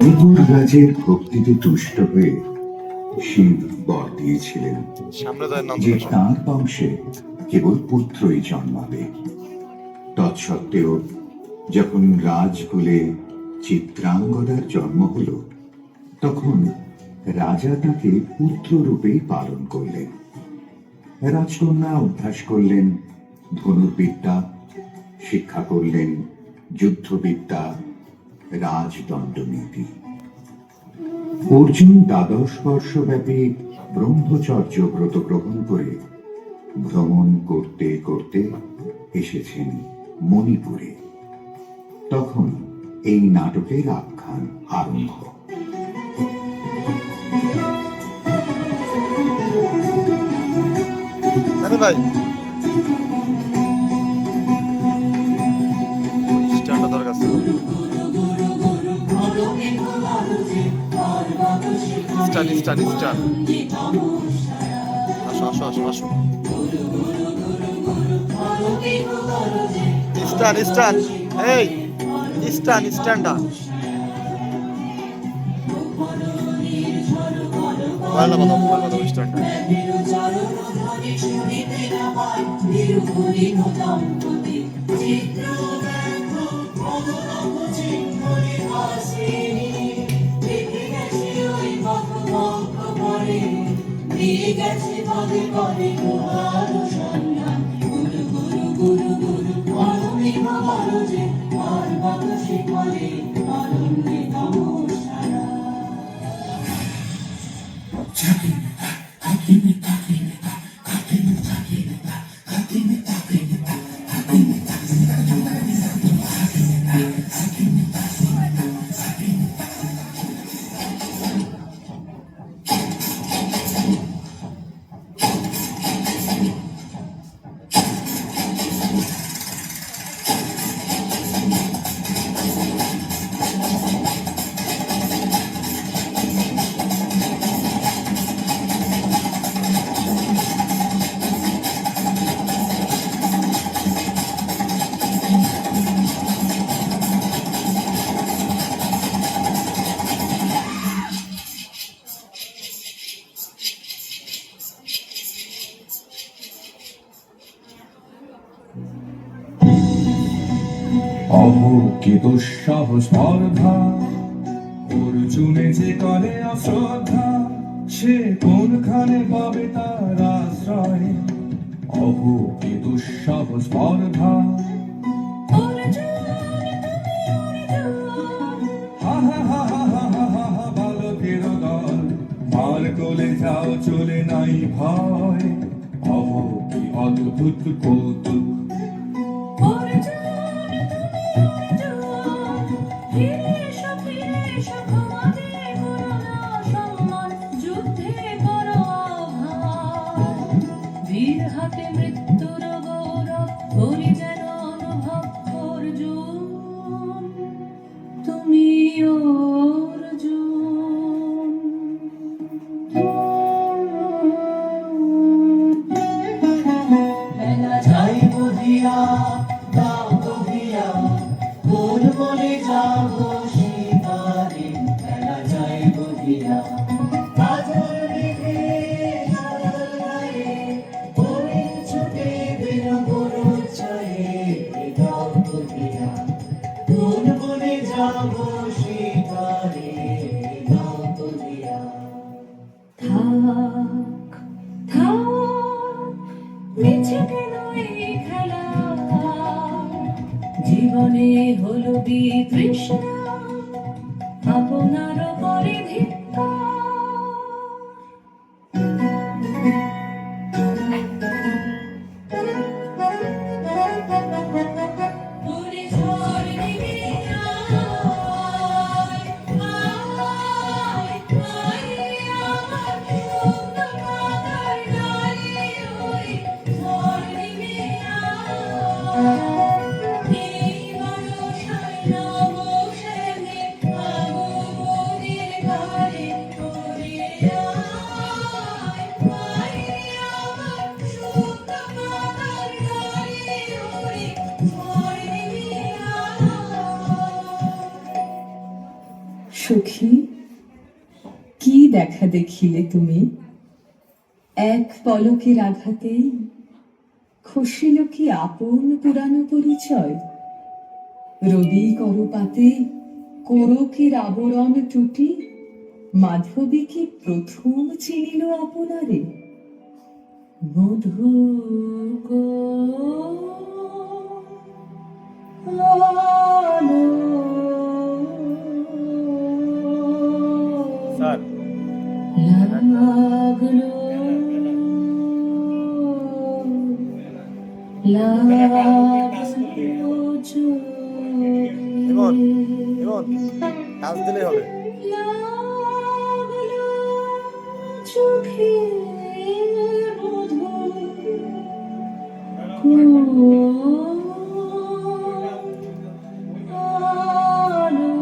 মণিপুর গাছের ভক্তিতে তুষ্ট হয়ে শিব বর দিয়েছিলেন যে তাঁর বংশে কেবল পুত্রই জন্মাবে। তৎসত্ত্বেও যখন রাজকুলে চিত্রাঙ্গদার জন্ম হল, তখন রাজা তাকে পুত্র রূপেই পালন করলেন। রাজকন্যা অভ্যাস করলেন ধনুর্বিদ্যা, শিক্ষা করলেন যুদ্ধবিদ্যা, রাজদণ্ডনীতি। অর্জুন 12 বর্ষব্যাপী ব্রহ্মচর্য ব্রত গ্রহণ করে ভ্রমণ করতে করতে এসেছেন মণিপুরে। তখন এই নাটকের আখ্যান আরম্ভ। ভাই অহো কি দুঃসহ স্পর্ধা, অর্জুনে যে করে অশ্রদ্ধা, সে কোনখানে পাবে তার আশ্রয়। অহো কি দুঃসহ স্পর্ধা, হা হা হা হা হা হা হা হা, বালকের দল মার কোলে যাও, চলে নাই ভয়। অহো কি অদ্ভুত কৌতুক, মৃত্যুর গৌরব করি যেন অনুভব অর্জুন, তুমি অর্জুন। বেলা যাই বুঝিয়া দাও বুঝিয়া, কোন বলে যাব শিকারে। বেলা যাই বুঝিয়া জীবনে হলো বিতৃষ্ণা, আপনার পরে ভিক্ষা। সখী, কি দেখা দেখিলে তুমি? এক পলকের আঘাতেই খসিল কি আপন পুরানো পরিচয়? রবি করপাতে কোরকের আবরণ টুটি মাধবী কি প্রথম চিনিল আপনারে? মধু গো আলো স্যার লাগলো লাগলো ইমন ইমন কাজ দিলেই হবে। লাগলো চোখে মধু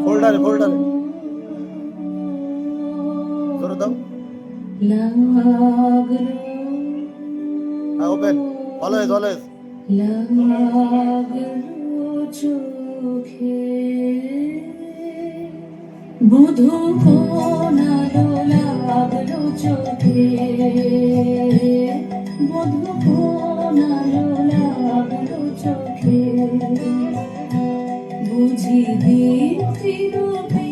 ফোল্ডারে ফোল্ডারে জোরে দাও। হ্যাঁ ওপেন, অলওয়েজ অলওয়েজ। বুধু কোনালো লাগলো চোখে, বুধু কোনালো লাগলো চোখে, বুঝি দীপ্তি রূপে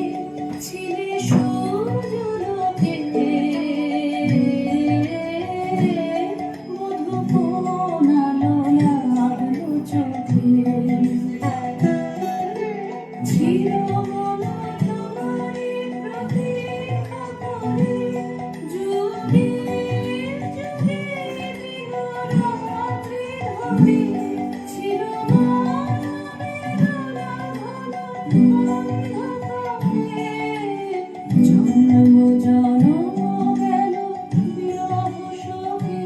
ছিলে সূর্যলোকে, বুধু কোনালো লাগলো চোখে, ছিল মনা তোমারি প্রতীক্ষা করে, যুগে যুগে দিনরাত্রি ধরে, ছিল মনা অন্ধকারে, জন্ম জনম গেল বিরহ শোকে,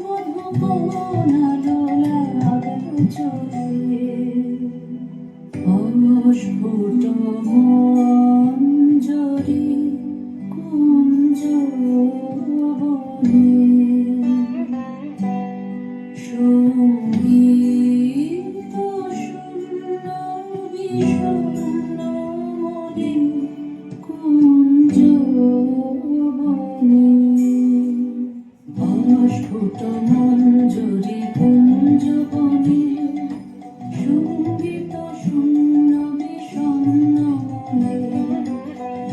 মধু কোনালো লাগলো চোখে, অস্ফুট মঞ্জরি কুঞ্জ বনে, সঙ্গীত শূন্য বিষণ্ণ মনে কুঞ্জ বনে, অস্ফুট মঞ্জরি কুঞ্জ বনে, সঙ্গীত শূন্য বিষণ্ণ মনে,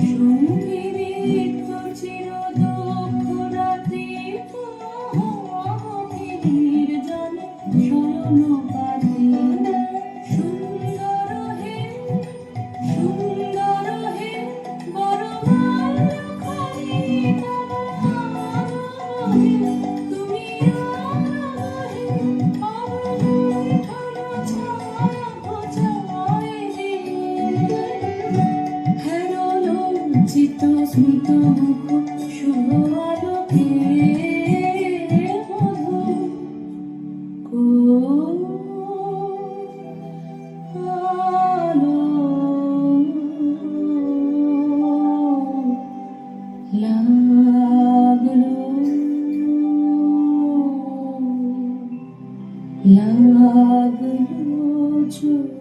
সঙ্গীত চির দুঃখ রাত্রি নির্জনে শয়ন পাতি, সুন্দর হে বরমাল খানি তব আনহে, তুমি আনহে অবৈঠল ছায়া ঘোচায় যে, হেরো লজ্জিত স্মিত মুখ শুভ আলোকে, মধু কোনালো লাগলো লাগলো চোখে।